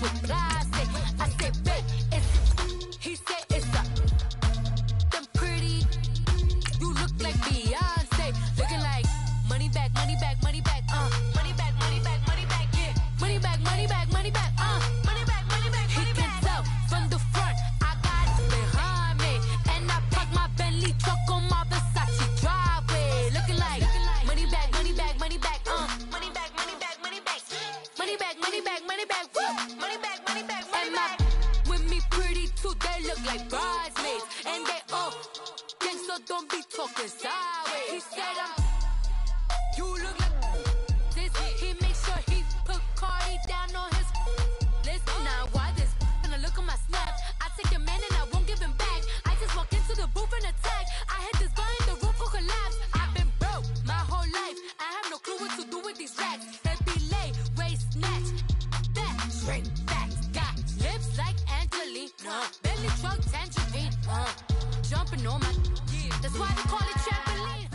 frase. I say, babe, it's, he said it's a, them pretty, you look like Beyonce, looking like money back, money back, money back, money back, money back, money back, yeah, money back, money back, money back, money back, money back, he can tell from the front, I got it behind me, and I park my Bentley truck on my Versace driveway, looking like money back, money back, money back, money back, money back, money back, money back, money back, money back, money back, money back, money back, with me pretty too, they look like bridesmaids, and they all gang, so don't be talking sideways. He said you look like this. He makes sure he put Cardi down on his list. Now why this? When I look at my snap, I take a man and I won't give him back. I just walk into the booth and attack. I hit this button, the roof will collapse. I've been broke my whole life. I have no clue what to do with these racks. They be late, waist snatch, back, straight back. Got lips like Angelina, belly truck tangerine, jumping on my. That's why they call it trampoline.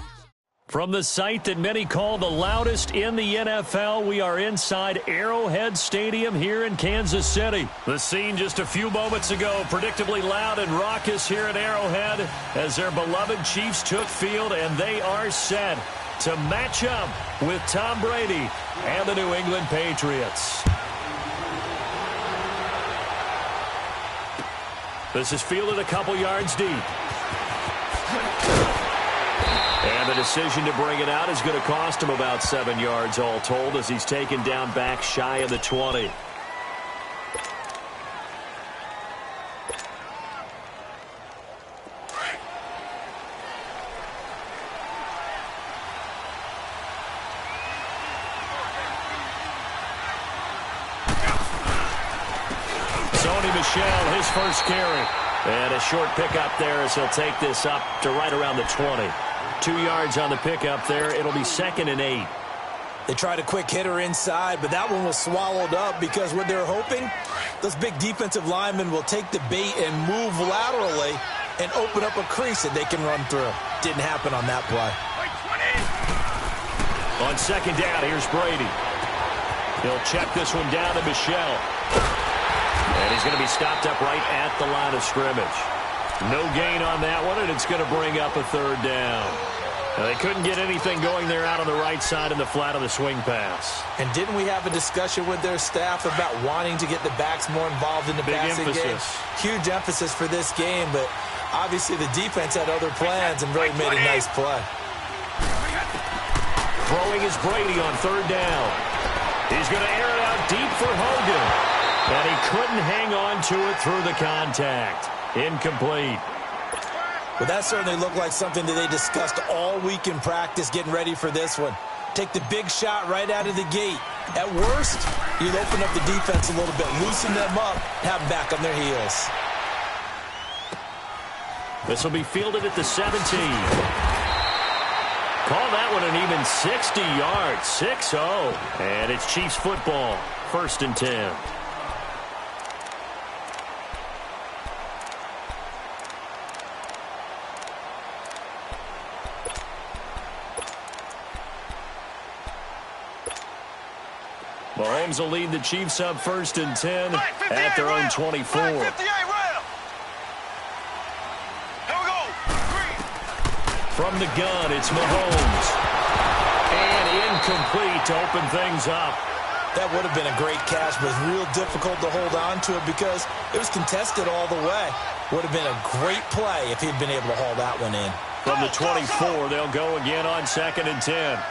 From the site that many call the loudest in the NFL, we are inside Arrowhead Stadium here in Kansas City. The scene just a few moments ago, predictably loud and raucous here at Arrowhead as their beloved Chiefs took field, and they are set to match up with Tom Brady and the New England Patriots. This is fielded a couple yards deep. And the decision to bring it out is going to cost him about 7 yards all told as he's taken down back shy of the 20. Sony Michel, his first carry. And a short pickup there as he'll take this up to right around the 20. 2 yards on the pickup there. It'll be 2nd and 8. They tried a quick hitter inside, but that one was swallowed up because what they're hoping, those big defensive linemen will take the bait and move laterally and open up a crease that they can run through. Didn't happen on that play. On 2nd down, here's Brady. He'll check this one down to Michel. And he's going to be stopped up right at the line of scrimmage. No gain on that one, and it's going to bring up a 3rd down. Now, they couldn't get anything going there out on the right side in the flat of the swing pass. And didn't we have a discussion with their staff about wanting to get the backs more involved in the passing game? Huge emphasis for this game, but obviously the defense had other plans and really made a nice play. Throwing is Brady on 3rd down. He's going to air it out deep for Hogan. And he couldn't hang on to it through the contact. Incomplete. Well, that certainly looked like something that they discussed all week in practice getting ready for this one. Take the big shot right out of the gate. At worst, you'll open up the defense a little bit, loosen them up, have them back on their heels. This will be fielded at the 17. Call that one an even 60 yards, 6-0. And it's Chiefs football, 1st and 10. Mahomes will lead the Chiefs up 1st and 10 at their own 24. From the gun, it's Mahomes. And incomplete to open things up. That would have been a great catch, but it's real difficult to hold on to it because it was contested all the way. Would have been a great play if he'd been able to haul that one in. From the 24, they'll go again on 2nd and 10.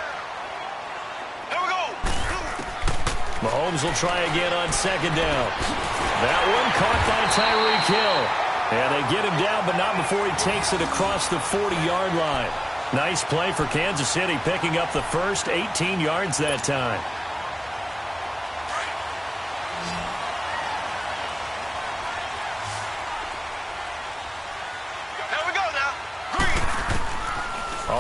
Mahomes will try again on 2nd down. That one caught by Tyreek Hill. And they get him down, but not before he takes it across the 40-yard line. Nice play for Kansas City, picking up the first 18 yards that time. Here we go now. Green.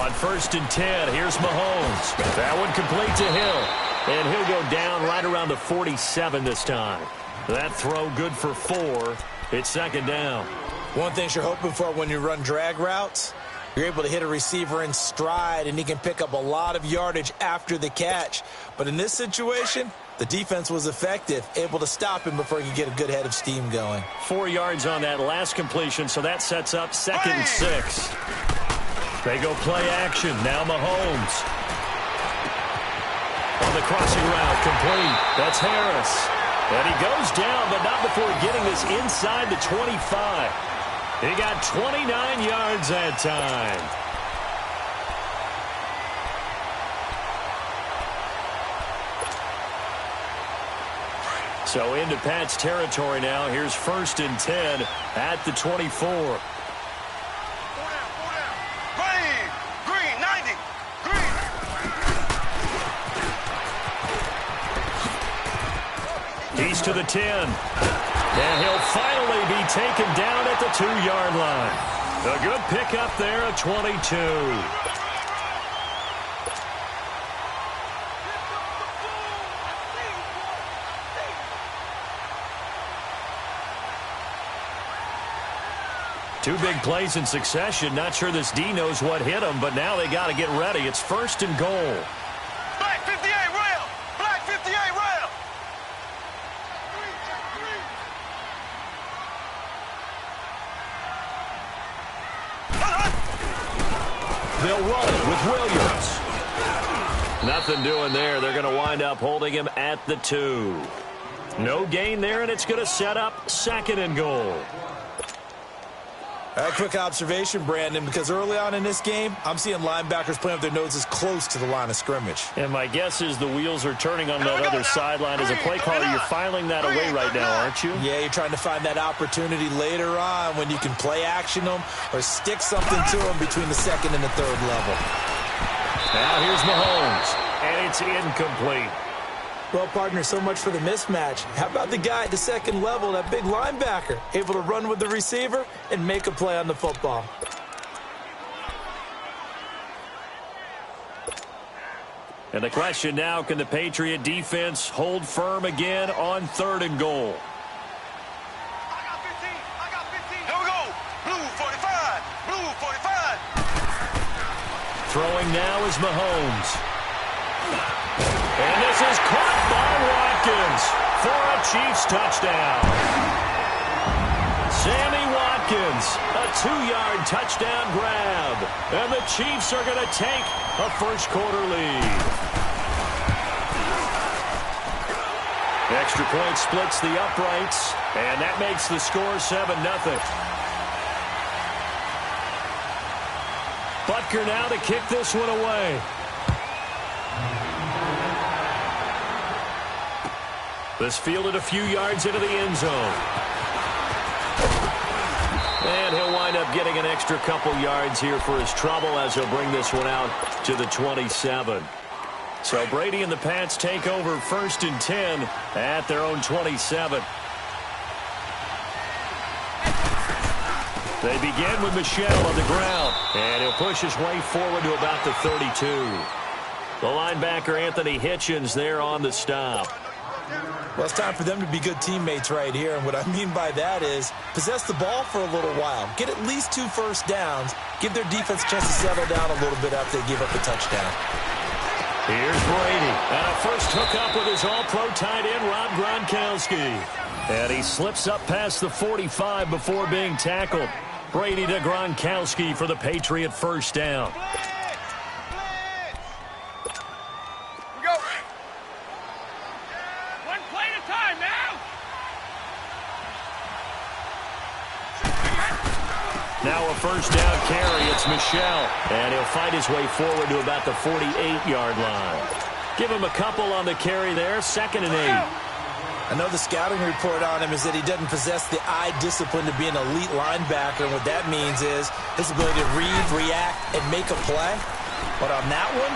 On 1st and 10, here's Mahomes. That one complete to Hill. And he'll go down right around the 47 this time. That throw good for 4. It's 2nd down. One thing you're hoping for when you run drag routes, you're able to hit a receiver in stride, and he can pick up a lot of yardage after the catch. But in this situation, The defense was effective, able to stop him before he could get a good head of steam going. 4 yards on that last completion, so that sets up 2nd and 6. They go play action. Now Mahomes. On the crossing route, complete. That's Harris. And he goes down, but not before getting this inside the 25. He got 29 yards that time. So into Pat's territory now. Here's 1st and 10 at the 24. He's to the 10. And he'll finally be taken down at the 2-yard line. A good pickup there at 22. Two big plays in succession. Not sure this D knows what hit him, but now they got to get ready. It's 1st and goal. Black 58 rail. Black 58 rail. They'll run it with Williams. Nothing doing there. They're going to wind up holding him at the 2. No gain there, and it's going to set up 2nd and goal. A quick observation, Brandon, because early on in this game, I'm seeing linebackers playing with their noses close to the line of scrimmage. And my guess is the wheels are turning on that other sideline. As a play caller, you're filing that away right now, aren't you? Yeah, you're trying to find that opportunity later on when you can play action them or stick something to them between the 2nd and the 3rd level. Now here's Mahomes, and it's incomplete. Well, partner, so much for the mismatch. How about the guy at the 2nd level, that big linebacker, able to run with the receiver and make a play on the football? And the question now, can the Patriot defense hold firm again on 3rd and goal? I got 15. I got 15. Here we go. Blue 45. Blue 45. Throwing now is Mahomes. And this is caught by Watkins for a Chiefs touchdown. Sammy Watkins, a 2-yard touchdown grab. And the Chiefs are going to take a first-quarter lead. The extra point splits the uprights, and that makes the score 7-0. Butker now to kick this one away. This fielded a few yards into the end zone. And he'll wind up getting an extra couple yards here for his trouble as he'll bring this one out to the 27. So Brady and the Pats take over 1st and 10 at their own 27. They begin with Michel on the ground. And he'll push his way forward to about the 32. The linebacker Anthony Hitchens there on the stop. Well, it's time for them to be good teammates right here. And what I mean by that is possess the ball for a little while. Get at least 2 first downs. Give their defense a chance to settle down a little bit after they give up a touchdown. Here's Brady. And a first hookup with his all-pro tight end, Rob Gronkowski. And he slips up past the 45 before being tackled. Brady to Gronkowski for the Patriot first down. Now a first down carry. It's Michel. And he'll fight his way forward to about the 48-yard line. Give him a couple on the carry there. 2nd and 8. I know the scouting report on him is that he doesn't possess the eye discipline to be an elite linebacker. And what that means is his ability to read, react, and make a play. But on that one,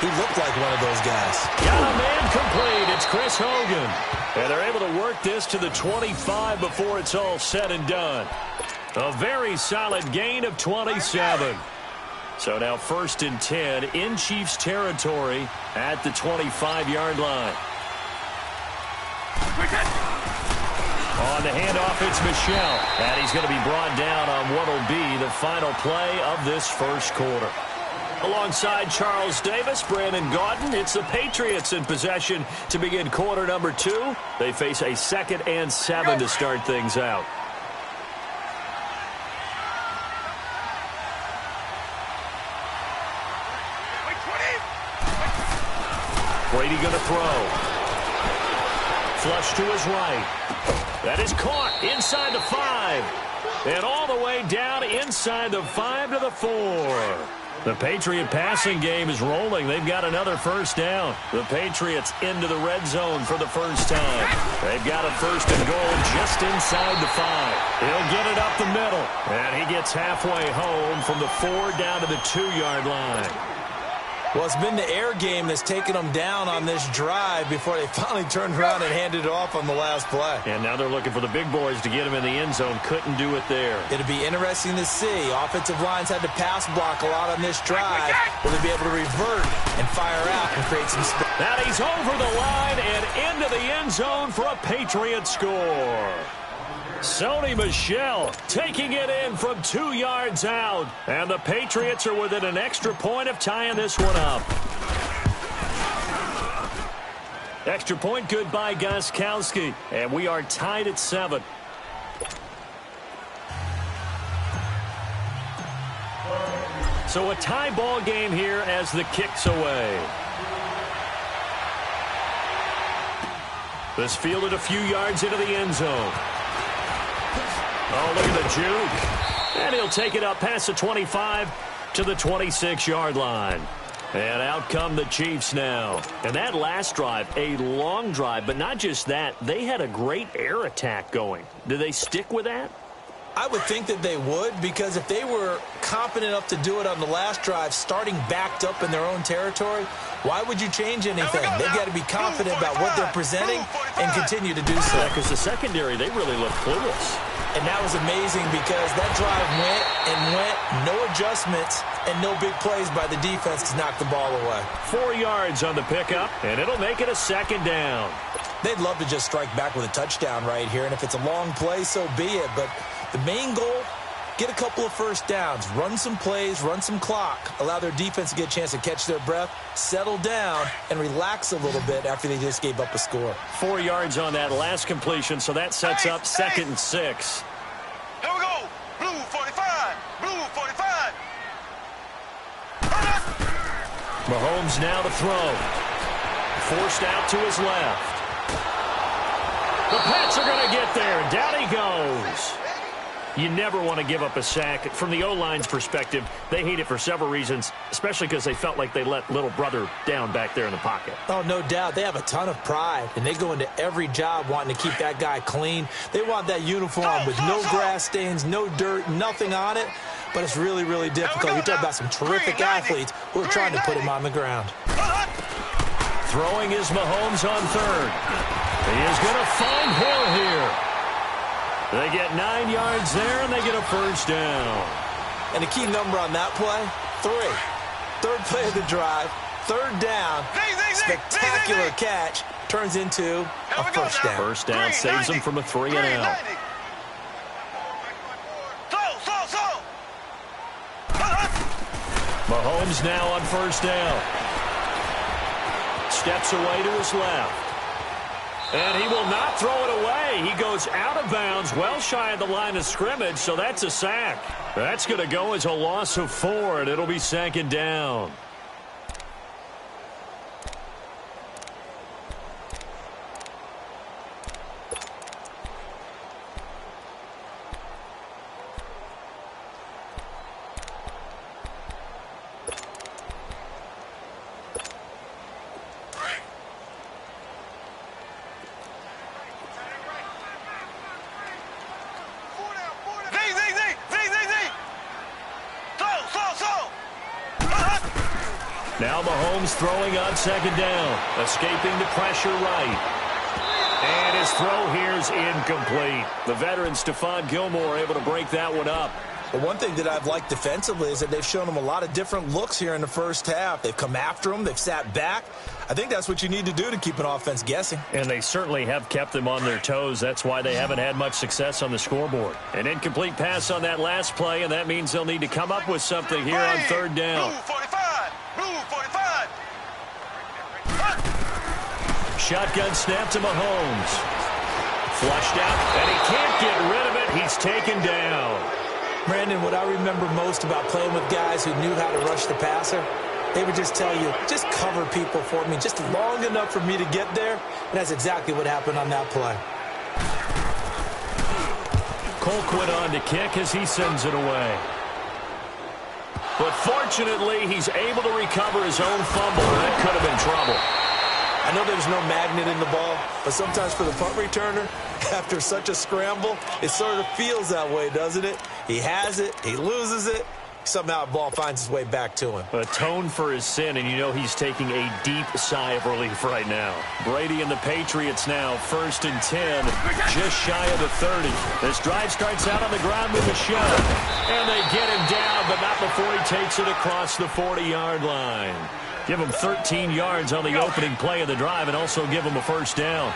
he looked like one of those guys. Got a man complete. It's Chris Hogan. And they're able to work this to the 25 before it's all said and done. A very solid gain of 27. So now 1st and 10 in Chiefs territory at the 25-yard line. On the handoff, it's Michel. And he's going to be brought down on what will be the final play of this first quarter. Alongside Charles Davis, Brandon Gaudin, it's the Patriots in possession to begin quarter number 2. They face a 2nd and 7 to start things out. Brady going to throw. Flush to his right. That is caught inside the 5. And all the way down inside the 5 to the 4. The Patriot passing game is rolling. They've got another first down. The Patriots into the red zone for the first time. They've got a 1st and goal just inside the 5. He'll get it up the middle. And he gets halfway home from the 4 down to the 2-yard line. Well, it's been the air game that's taken them down on this drive before they finally turned around and handed it off on the last play. And now they're looking for the big boys to get him in the end zone. Couldn't do it there. It'll be interesting to see. Offensive lines had to pass block a lot on this drive. Will they be able to revert and fire out and create some space? Now he's over the line and into the end zone for a Patriot score. Sony Michel taking it in from 2 yards out. And the Patriots are within an extra point of tying this one up. Extra point good by Gostkowski. And we are tied at 7. So a tie ball game here as the kick's away. This fielded a few yards into the end zone. Oh, look at the juke. And he'll take it up past the 25 to the 26-yard line. And out come the Chiefs now. And that last drive, a long drive, but not just that. They had a great air attack going. Do they stick with that? I would think that they would, because if they were competent enough to do it on the last drive, starting backed up in their own territory, why would you change anything? They've got to be confident about what they're presenting and continue to do so. Yeah, because the secondary, they really look clueless. And that was amazing because that drive went and went, no adjustments, and no big plays by the defense to knock the ball away. 4 yards on the pickup, and it'll make it a 2nd down. They'd love to just strike back with a touchdown right here, and if it's a long play, so be it. But the main goal, get a couple of first downs, run some plays, run some clock, allow their defense to get a chance to catch their breath, settle down, and relax a little bit after they just gave up a score. 4 yards on that last completion, so that sets up 2nd and 6. Here we go. Blue 45. Blue 45. Mahomes now to throw. Forced out to his left. The Pats are going to get there, and down he goes. You never want to give up a sack. From the O-line's perspective, they hate it for several reasons, especially because they felt like they let little brother down back there in the pocket. Oh, no doubt. They have a ton of pride, and they go into every job wanting to keep that guy clean. They want that uniform with no grass stains, no dirt, nothing on it, but it's really, really difficult. You're talking about some terrific athletes who are trying to put him on the ground. Throwing is Mahomes on 3rd. He is going to find Hill here. They get 9 yards there, and they get a first down. And the key number on that play, 3. 3rd play of the drive, 3rd down, spectacular catch, turns into a first down. First down saves them from a 3 and out. Mahomes now on first down. Steps away to his left. And he will not throw it away. He goes out of bounds, well shy of the line of scrimmage, so that's a sack. That's going to go as a loss of 4, and it'll be 2nd down. Now Mahomes throwing on 2nd down, escaping the pressure right. And his throw here is incomplete. The veteran Stephon Gilmore able to break that one up. But one thing that I've liked defensively is that they've shown him a lot of different looks here in the first half. They've come after him. They've sat back. I think that's what you need to do to keep an offense guessing. And they certainly have kept them on their toes. That's why they haven't had much success on the scoreboard. An incomplete pass on that last play, and that means they'll need to come up with something here on 3rd down. Blue 45. shotgun snap to Mahomes. Flushed out, and he can't get rid of it. He's taken down. Brandon, what I remember most about playing with guys who knew how to rush the passer, they would just tell you, just cover people for me, just long enough for me to get there. And that's exactly what happened on that play. Colquitt on to kick as he sends it away. But fortunately, he's able to recover his own fumble. That could have been trouble. I know there's no magnet in the ball, but sometimes for the punt returner, after such a scramble, it sort of feels that way, doesn't it? He has it, he loses it, somehow the ball finds its way back to him. Atone for his sin, and you know he's taking a deep sigh of relief right now. Brady and the Patriots now, 1st and 10, just shy of the 30. This drive starts out on the ground with Michelle, and they get him down, but not before he takes it across the 40-yard line. Give him 13 yards on the opening play of the drive and also give him a first down.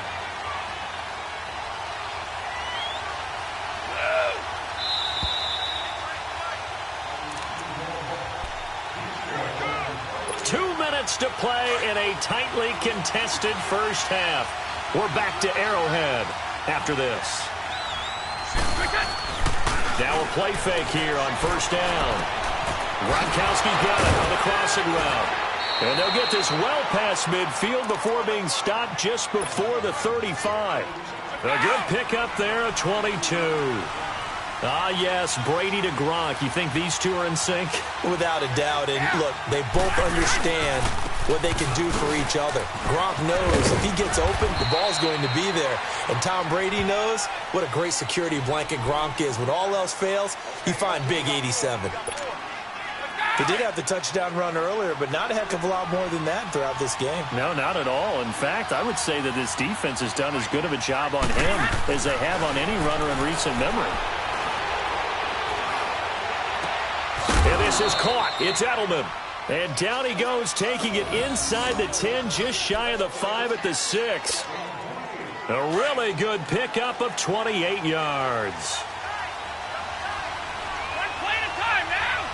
To play in a tightly contested first half. We're back to Arrowhead after this. Now a play fake here on first down. Gronkowski got it on the crossing route. And they'll get this well past midfield before being stopped just before the 35. A good pickup there, a 22. Ah, yes, Brady to Gronk. You think these two are in sync? Without a doubt. And look, they both understand what they can do for each other. Gronk knows if he gets open, the ball's going to be there. And Tom Brady knows what a great security blanket Gronk is. When all else fails, he finds big 87. They did have the touchdown run earlier, but not a heck of a lot more than that throughout this game. No, not at all. In fact, I would say that this defense has done as good of a job on him as they have on any runner in recent memory. And this is caught. It's Edelman. And down he goes, taking it inside the 10, just shy of the 5 at the 6. A really good pickup of 28 yards. One play at a time now.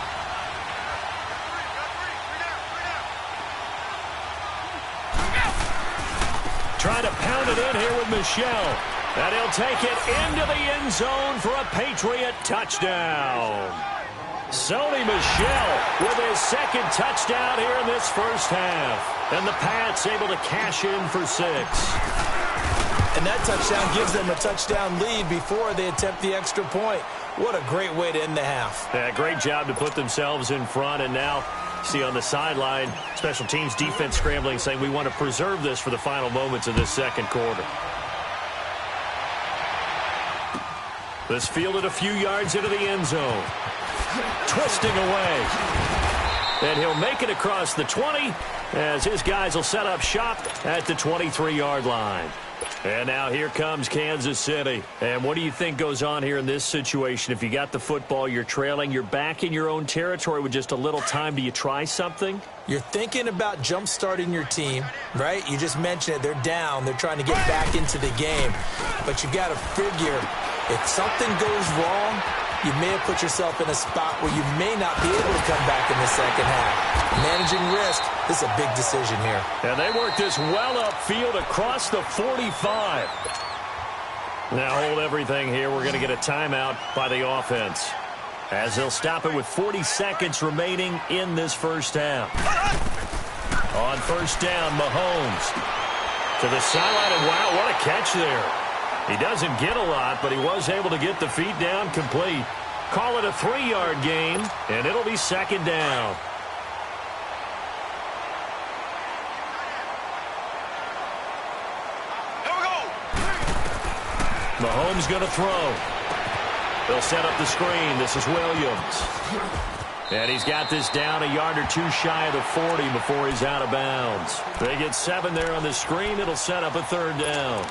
Trying to pound it in here with Michelle. And he'll take it into the end zone for a Patriot touchdown. Sony Michel with his second touchdown here in this first half. And the Pats able to cash in for 6. And that touchdown gives them a touchdown lead before they attempt the extra point. What a great way to end the half. Yeah, great job to put themselves in front. And now, see on the sideline, special teams defense scrambling, saying we want to preserve this for the final moments of this second quarter. This fielded a few yards into the end zone. Twisting away. And he'll make it across the 20 as his guys will set up shop at the 23-yard line. And now here comes Kansas City. And what do you think goes on here in this situation? If you got the football, you're trailing, you're back in your own territory with just a little time. Do you try something? You're thinking about jump-starting your team, right? You just mentioned it. They're down. They're trying to get back into the game. But you've got to figure if something goes wrong, you may have put yourself in a spot where you may not be able to come back in the second half. Managing risk, this is a big decision here. And they work this well upfield across the 45. Now hold everything here. We're going to get a timeout by the offense, as they'll stop it with 40 seconds remaining in this first half. On first down, Mahomes to the sideline, and wow, what a catch there. He doesn't get a lot, but he was able to get the feet down complete. Call it a 3-yard gain, and it'll be second down. Here we go. Mahomes going to throw. They'll set up the screen. This is Williams. And he's got this down a yard or two shy of the 40 before he's out of bounds. They get 7 there on the screen. It'll set up a third down.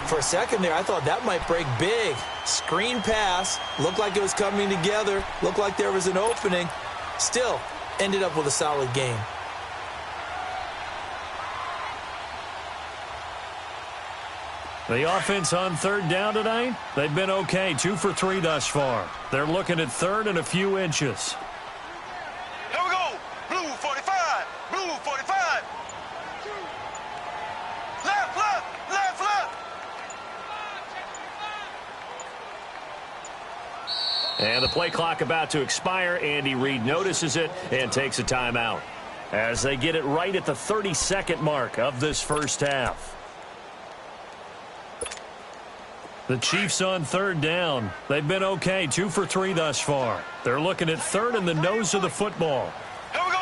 For a second there, I thought that might break big. Screen pass. Looked like it was coming together. Looked like there was an opening. Still, ended up with a solid game. The offense on third down tonight, they've been okay. 2 for 3 thus far. They're looking at third and a few inches. Here we go. Blue 45. Blue 45. Left, left. And the play clock about to expire. Andy Reid notices it and takes a timeout as they get it right at the 32nd mark of this first half. The Chiefs on third down. They've been okay, 2 for 3 thus far. They're looking at third in the nose of the football. Here we go.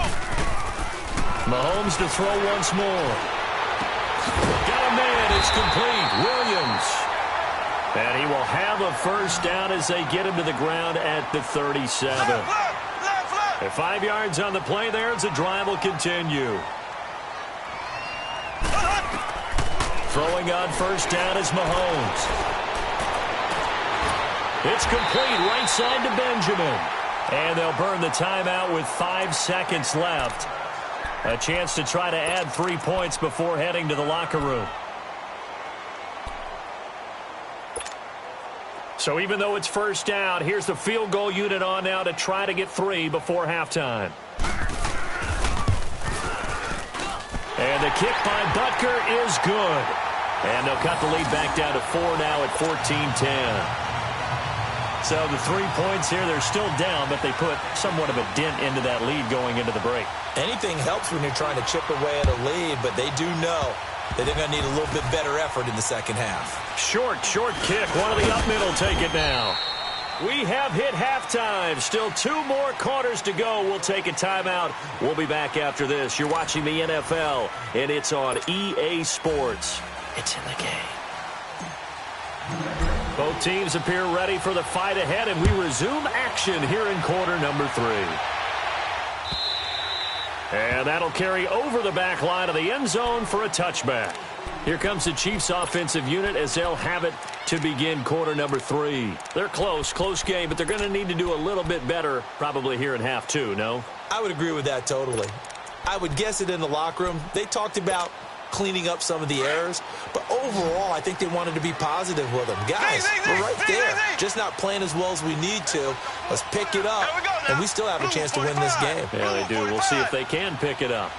Mahomes to throw once more. Got a man. It's complete. Williams. And he will have a first down as they get him to the ground at the 37. Left. At 5 yards on the play there as the drive will continue. Throwing on first down is Mahomes. It's complete right side to Benjamin. And they'll burn the timeout with 5 seconds left. A chance to try to add 3 points before heading to the locker room. So even though it's first down, here's the field goal unit on now to try to get 3 before halftime. And the kick by Butker is good. And they'll cut the lead back down to 4 now at 14-10. So the 3 points here, they're still down, but they put somewhat of a dent into that lead going into the break. Anything helps when you're trying to chip away at a lead, but they do know that they're going to need a little bit better effort in the second half. Short kick. One of the up middle take it now. We have hit halftime. Still 2 more quarters to go. We'll take a timeout. We'll be back after this. You're watching the NFL, and it's on EA Sports. It's in the game. Both teams appear ready for the fight ahead, and we resume action here in quarter number 3. And that'll carry over the back line of the end zone for a touchback. Here comes the Chiefs offensive unit as they'll have it to begin quarter number 3. They're close game, but they're going to need to do a little bit better probably here in half 2, no? I would agree with that totally. I would guess it in the locker room. They talked about cleaning up some of the errors, but overall, I think they wanted to be positive with them. Guys, we're right there, just not playing as well as we need to. Let's pick it up, and we still have a chance to win this game. Yeah, they do. We'll see if they can pick it up.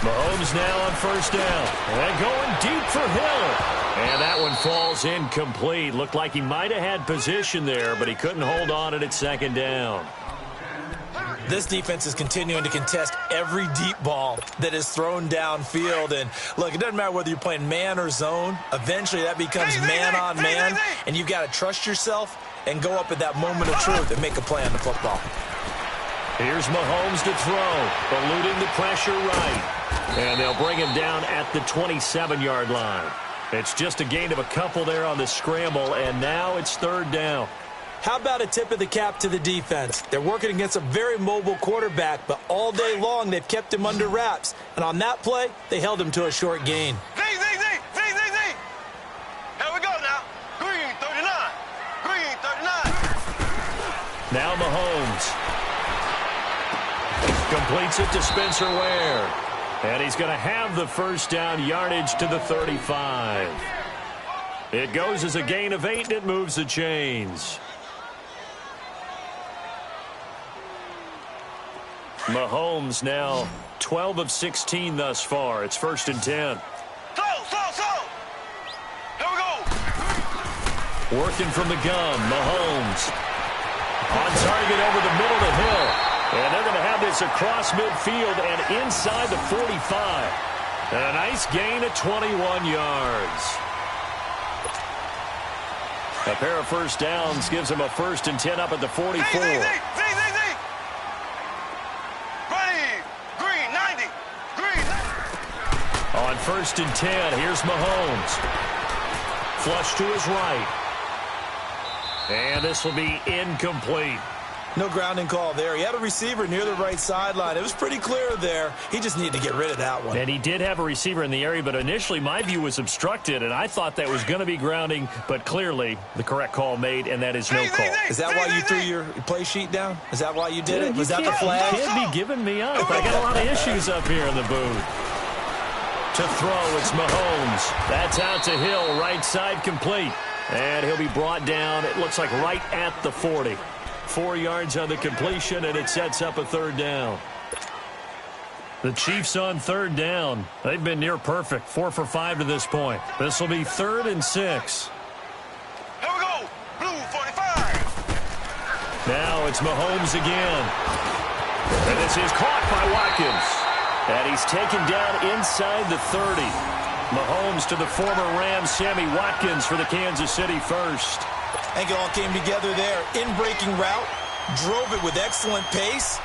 Mahomes now on first down, and going deep for Hill. And that one falls incomplete. Looked like he might have had position there, but he couldn't hold on at second down. This defense is continuing to contest every deep ball that is thrown downfield. And, look, it doesn't matter whether you're playing man or zone. Eventually, that becomes man-on-man, and you've got to trust yourself and go up at that moment of truth and make a play on the football. Here's Mahomes to throw, eluding the pressure right. And they'll bring him down at the 27-yard line. It's just a gain of a couple there on the scramble, and now it's third down. How about a tip of the cap to the defense? They're working against a very mobile quarterback, but all day long they've kept him under wraps. And on that play, they held him to a short gain. Z. Here we go now. Green 39. Green 39. Now Mahomes completes it to Spencer Ware. And he's going to have the first down yardage to the 35. It goes as a gain of 8, and it moves the chains. Mahomes now 12 of 16 thus far. It's 1st and 10. Slow. Here we go. Working from the gun, Mahomes. On target over the middle to Hill. And they're going to have this across midfield and inside the 45. And a nice gain of 21 yards. A pair of first downs gives them a 1st and 10 up at the 44. Ready. Green 90. Green. On 1st and 10, here's Mahomes. Flush to his right. And this will be incomplete. No grounding call there. He had a receiver near the right sideline. It was pretty clear there. He just needed to get rid of that one. And he did have a receiver in the area, but initially my view was obstructed, and I thought that was going to be grounding, but clearly the correct call made, and that is no call. Is that why you threw your play sheet down? Is that why you did it? Was that the flag? You can't be giving me up. I got a lot of issues up here in the booth. To throw, it's Mahomes. That's out to Hill, right side complete. And he'll be brought down, it looks like right at the 40. 4 yards on the completion, and it sets up a third down. The Chiefs on third down. They've been near perfect, 4 for 5 to this point. This will be 3rd and 6. Now it's Mahomes again. And this is caught by Watkins. And he's taken down inside the 30. Mahomes to the former Rams, Sammy Watkins for the Kansas City first. I think it all came together there. In-breaking route, drove it with excellent pace.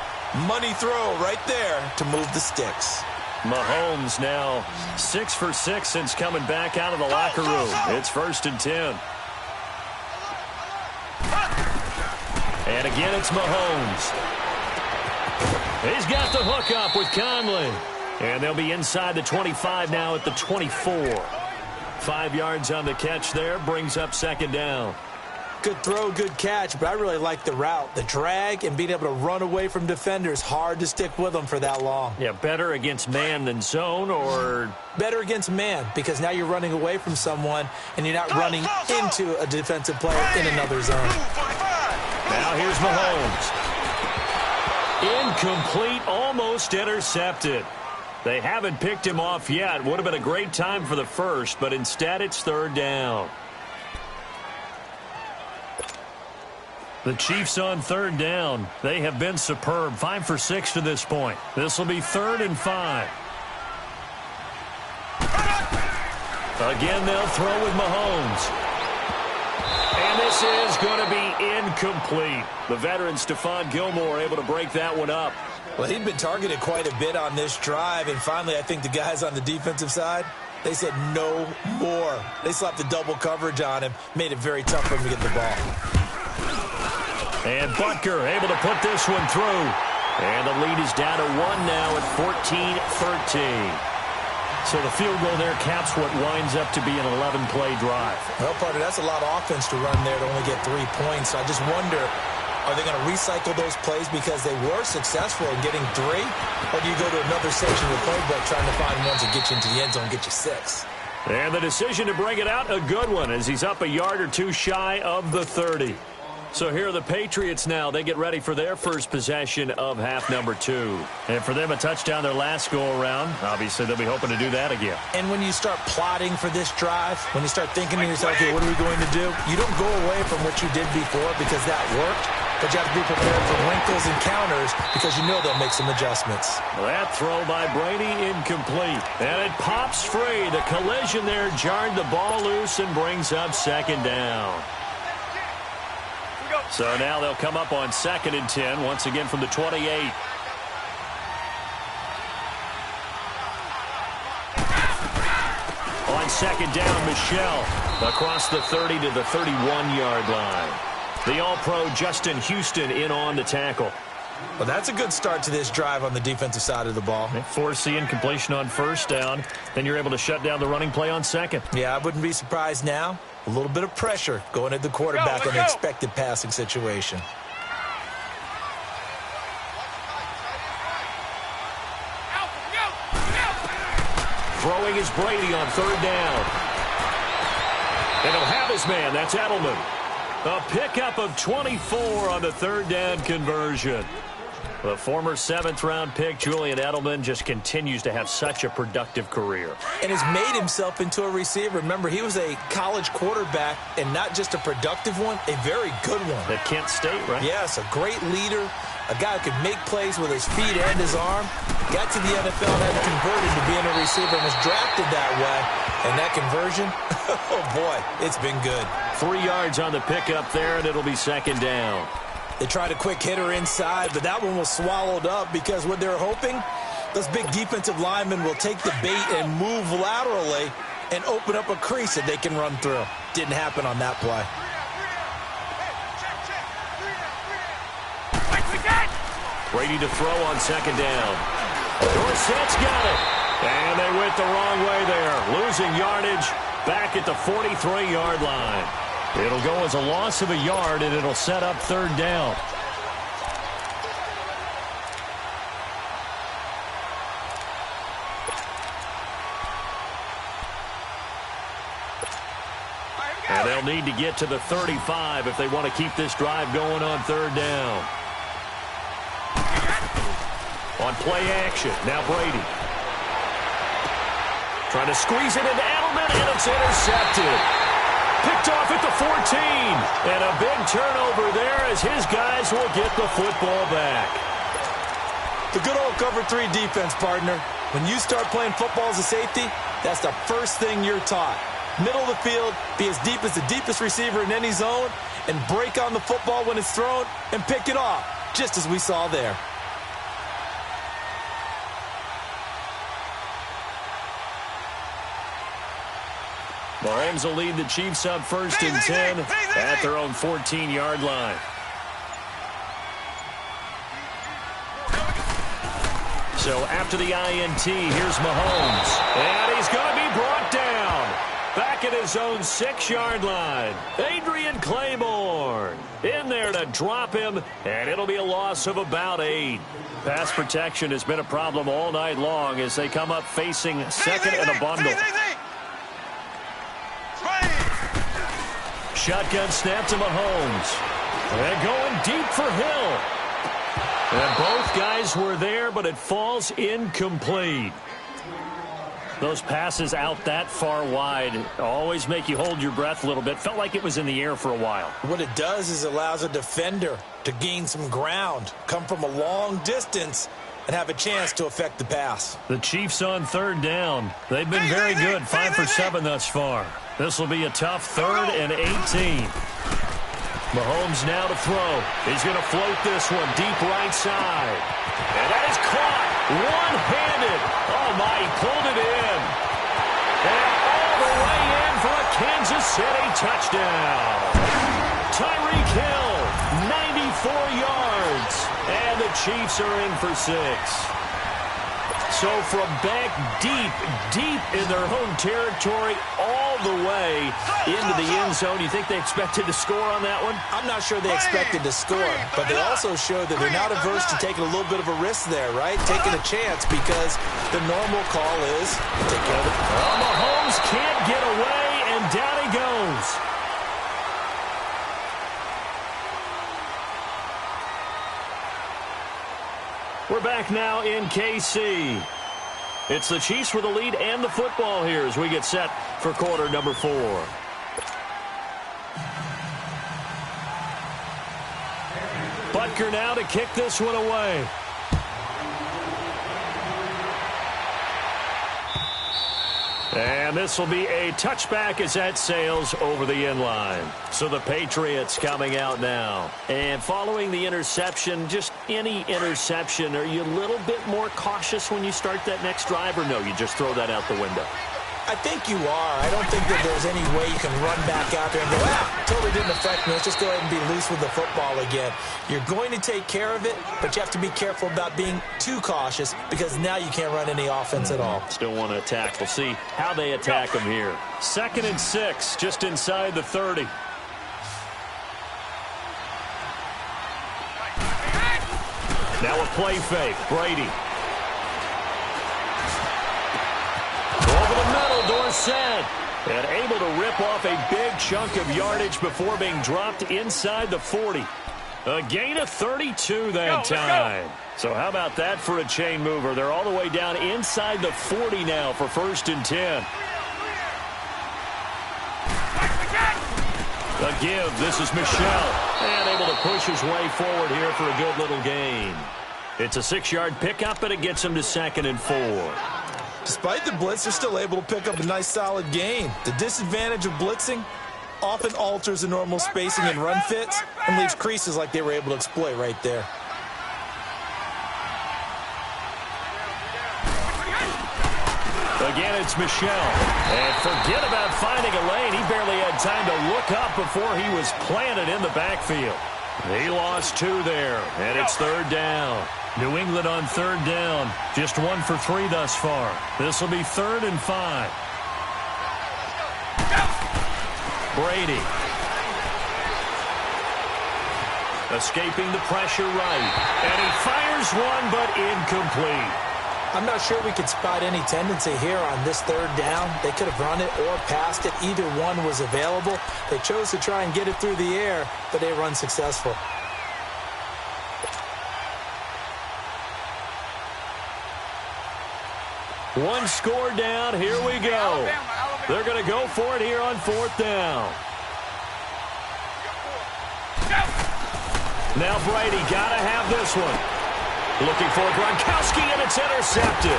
Money throw right there to move the sticks. Mahomes now 6 for 6 since coming back out of the locker room. It's 1st and 10. And again, it's Mahomes. He's got the hook up with Conley. And they'll be inside the 25 now at the 24. 5 yards on the catch there, brings up 2nd down. Good throw, good catch, but I really like the route. The drag and being able to run away from defenders, hard to stick with them for that long. Yeah, better against man than zone, or? Better against man, because now you're running away from someone and you're not running into a defensive player in another zone. Now here's Mahomes. Incomplete, almost intercepted. They haven't picked him off yet. Would have been a great time for the first, but instead it's 3rd down. The Chiefs on 3rd down. They have been superb. 5 for 6 to this point. This will be 3rd and 5. Again, they'll throw with Mahomes. And this is going to be incomplete. The veteran Stephon Gilmore able to break that one up. Well, he'd been targeted quite a bit on this drive, and finally I think the guys on the defensive side, they said no more. They slapped the double coverage on him, made it very tough for him to get the ball. And Butker able to put this one through. And the lead is down to 1 now at 14-13. So the field goal there caps what winds up to be an 11-play drive. Well, partner, that's a lot of offense to run there to only get 3 points. So I just wonder, are they going to recycle those plays because they were successful in getting 3? Or do you go to another section of the playbook trying to find ones that get you into the end zone and get you 6? And the decision to bring it out, a good one, as he's up a yard or 2 shy of the 30. So here are the Patriots now. They get ready for their first possession of half number 2. And for them, a touchdown their last go-around. Obviously, they'll be hoping to do that again. And when you start plotting for this drive, when you start thinking to yourself, okay, what are we going to do? You don't go away from what you did before because that worked. But you have to be prepared for wrinkles and counters because you know they'll make some adjustments. That throw by Brady incomplete. And it pops free. The collision there jarred the ball loose and brings up 2nd down. So now they'll come up on 2nd and 10, once again from the 28. On 2nd down, Michelle across the 30 to the 31-yard line. The All-Pro Justin Houston in on the tackle. Well, that's a good start to this drive on the defensive side of the ball. Force the incompletion on 1st down. Then you're able to shut down the running play on 2nd. Yeah, I wouldn't be surprised now. A little bit of pressure going at the quarterback in an expected passing situation. Throwing is Brady on 3rd down. And he'll have his man. That's Edelman. A pickup of 24 on the 3rd down conversion. The former 7th-round pick, Julian Edelman, just continues to have such a productive career. And has made himself into a receiver. Remember, he was a college quarterback, and not just a productive one, a very good one. At Kent State, right? Yes, a great leader, a guy who could make plays with his feet and his arm. Got to the NFL and had converted to being a receiver and was drafted that way. And that conversion, oh boy, it's been good. 3 yards on the pickup there, and it'll be 2nd down. They tried a quick hitter inside, but that one was swallowed up because what they're hoping, those big defensive linemen will take the bait and move laterally and open up a crease that they can run through. Didn't happen on that play. Brady to throw on 2nd down. Dorsett's got it. And they went the wrong way there. Losing yardage back at the 43-yard line. It'll go as a loss of a yard, and it'll set up 3rd down. And they'll need to get to the 35 if they want to keep this drive going on 3rd down. On play action, now Brady. Trying to squeeze it into Edelman, and it's intercepted. Picked off at the 14. And a big turnover there as his guys will get the football back. The good old cover 3 defense, partner. When you start playing football as a safety, that's the first thing you're taught. Middle of the field, be as deep as the deepest receiver in any zone, and break on the football when it's thrown and pick it off, just as we saw there. Mahomes will lead the Chiefs up 1st and 10 at their own 14-yard line. So after the INT, here's Mahomes. And he's going to be brought down. Back at his own 6-yard line. Adrian Claiborne in there to drop him, and it'll be a loss of about 8. Pass protection has been a problem all night long as they come up facing second and a bundle. Shotgun snap to Mahomes. And going deep for Hill. And both guys were there, but it falls incomplete. Those passes out that far wide always make you hold your breath a little bit. Felt like it was in the air for a while. What it does is it allows a defender to gain some ground, come from a long distance, and have a chance to affect the pass. The Chiefs on 3rd down. They've been very good, 5 for 7 thus far. This will be a tough 3rd and 18. Mahomes now to throw. He's going to float this one deep right side. And that is caught one-handed. Oh, my, he pulled it in. And all the way in for a Kansas City touchdown. Tyreek Hill, 94 yards. And the Chiefs are in for 6. So from back deep in their home territory all the way into the end zone, you think they expected to score on that one? I'm not sure they expected to score, but they also showed that they're not averse to taking a little bit of a risk there, right? Taking a chance because the normal call is take care of it. Well, Mahomes can't get away, and down he goes. We're back now in KC. It's the Chiefs with the lead and the football here as we get set for quarter number 4. Butker now to kick this one away. And this will be a touchback as that sails over the end line. So the Patriots coming out now. And following the interception, just any interception, are you a little bit more cautious when you start that next drive, or no, you just throw that out the window? I think you are. I don't think that there's any way you can run back out there and go, totally didn't affect me. Let's just go ahead and be loose with the football again. You're going to take care of it, but you have to be careful about being too cautious because now you can't run any offense at all. Still want to attack. We'll see how they attack them here. 2nd and 6, just inside the 30. Now a play fake. Brady. Over the middle, Dorsett. And able to rip off a big chunk of yardage before being dropped inside the 40. A gain of 32 that time. So how about that for a chain mover? They're all the way down inside the 40 now for 1st and 10. A give. This is Michel. And able to push his way forward here for a good little gain. It's a 6-yard pickup, and it gets him to 2nd and 4. Despite the blitz, they're still able to pick up a nice, solid gain. The disadvantage of blitzing often alters the normal spacing and run fits and leaves creases like they were able to exploit right there. Again, it's Michel. And forget about finding a lane. He barely had time to look up before he was planted in the backfield. He lost 2 there, and it's 3rd down. New England on 3rd down. Just 1 for 3 thus far. This will be 3rd and 5. Brady. Escaping the pressure right. And he fires one, but incomplete. I'm not sure we could spot any tendency here on this 3rd down. They could have run it or passed it. Either one was available. They chose to try and get it through the air, but they were unsuccessful. One score down. Here we go. They're going to go for it here on 4th down. Now Brady got to have this one. Looking for Gronkowski, and it's intercepted.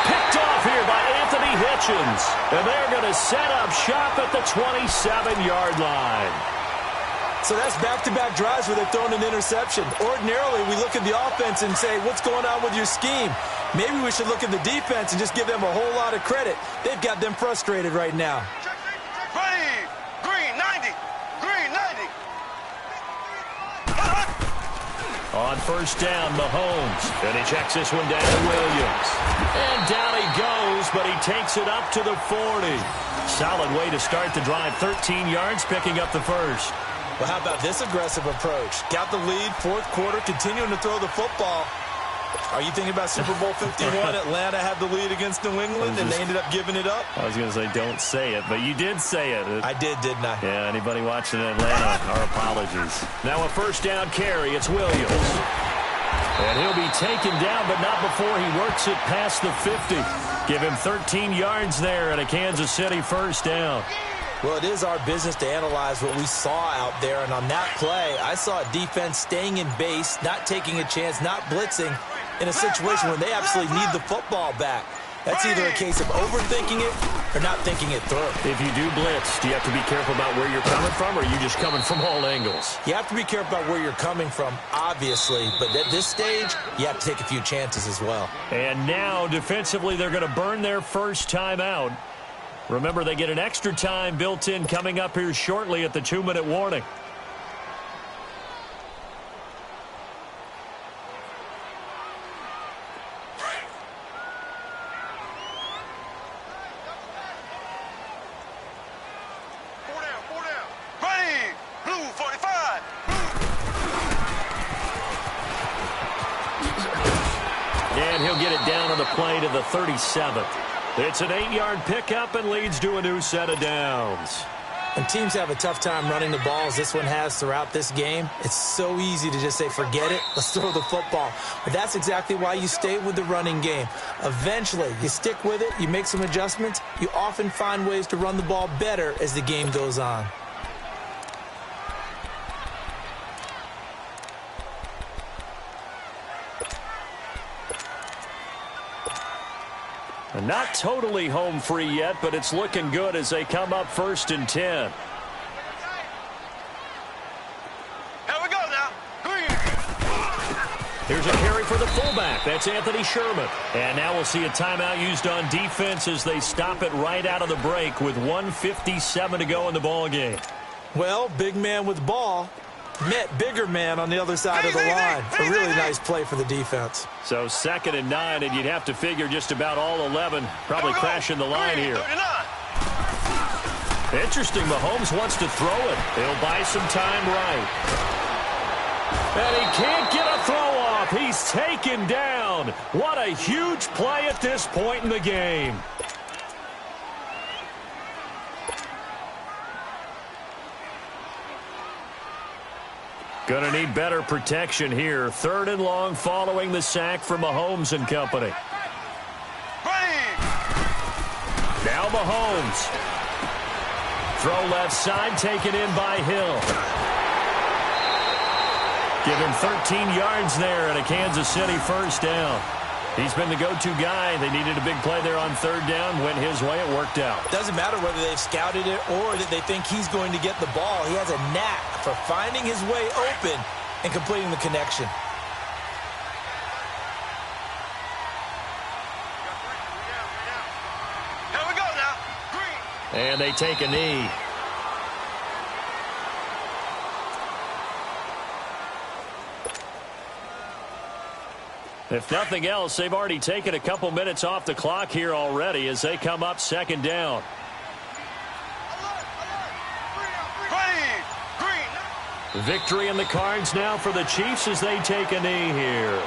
Picked off here by Anthony Hitchens. And they're going to set up shop at the 27-yard line. So that's back-to-back drives where they've thrown an interception. Ordinarily, we look at the offense and say, what's going on with your scheme? Maybe we should look at the defense and just give them a whole lot of credit. They've got them frustrated right now. Ready. Green 90. Green 90. On first down, Mahomes. And he checks this one down to Williams. And down he goes, but he takes it up to the 40. Solid way to start the drive. 13 yards, picking up the first. Well, how about this aggressive approach? Got the lead, fourth quarter, continuing to throw the football. Are you thinking about Super Bowl 51? Atlanta had the lead against New England, and they ended up giving it up? I was going to say, don't say it, but you did say it. I did, didn't I? Yeah, anybody watching Atlanta, our apologies. Now a first down carry, it's Williams. And he'll be taken down, but not before he works it past the 50. Give him 13 yards there and a Kansas City first down. Well, it is our business to analyze what we saw out there, and on that play, I saw a defense staying in base, not taking a chance, not blitzing, in a situation where they absolutely need the football back. That's either a case of overthinking it or not thinking it through. If you do blitz, do you have to be careful about where you're coming from, or are you just coming from all angles? You have to be careful about where you're coming from, obviously, but at this stage, you have to take a few chances as well. And now, defensively, they're going to burn their first time out. Remember, they get an extra time built in coming up here shortly at the 2-minute warning. Four down. Ready. Blue 45. And he'll get it down on the play to the 37th. It's an 8-yard pickup and leads to a new set of downs. And teams have a tough time running the ball as this one has throughout this game. It's so easy to just say, forget it, let's throw the football. But that's exactly why you stay with the running game. Eventually, you stick with it, you make some adjustments, you often find ways to run the ball better as the game goes on. Not totally home free yet, but it's looking good as they come up 1st and 10. Here we go now. Green. Here's a carry for the fullback. That's Anthony Sherman. And now we'll see a timeout used on defense as they stop it right out of the break with 1:57 to go in the ball game. Well, big man with ball met bigger man on the other side of the line. A really nice play for the defense. So 2nd and 9, and you'd have to figure just about all 11 probably crashing the line here. 39. Interesting, Mahomes wants to throw it. He'll buy some time right. And he can't get a throw off. He's taken down. What a huge play at this point in the game. Going to need better protection here. 3rd and long following the sack from Mahomes and company. Now Mahomes. Throw left side, taken in by Hill. Give him 13 yards there and a Kansas City first down. He's been the go-to guy. They needed a big play there on 3rd down. Went his way. It worked out. Doesn't matter whether they've scouted it or that they think he's going to get the ball. He has a knack for finding his way open and completing the connection. Here we go now. Green. And they take a knee. If nothing else, they've already taken a couple minutes off the clock here already as they come up 2nd down. Green. Victory in the cards now for the Chiefs as they take a knee here.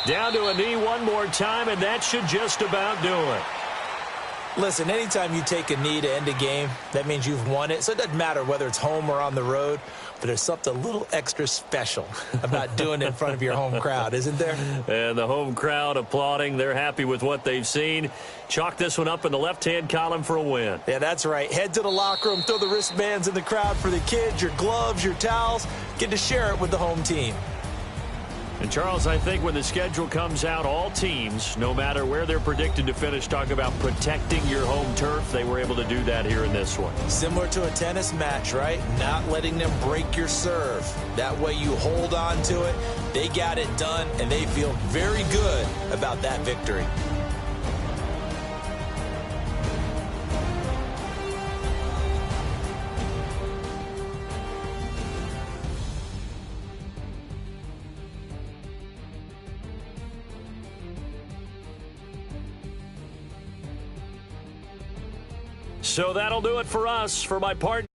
Down to a knee one more time, and that should just about do it. Listen, anytime you take a knee to end a game, that means you've won it. So it doesn't matter whether it's home or on the road. but there's something a little extra special about doing it in front of your home crowd, isn't there? And the home crowd applauding. They're happy with what they've seen. Chalk this one up in the left-hand column for a win. Yeah, that's right. Head to the locker room, throw the wristbands in the crowd for the kids, your gloves, your towels. Get to share it with the home team. And, Charles, I think when the schedule comes out, all teams, no matter where they're predicted to finish, talk about protecting your home turf. They were able to do that here in this one. Similar to a tennis match, right? Not letting them break your serve. That way you hold on to it. They got it done, and they feel very good about that victory. So that'll do it for us. For my partner.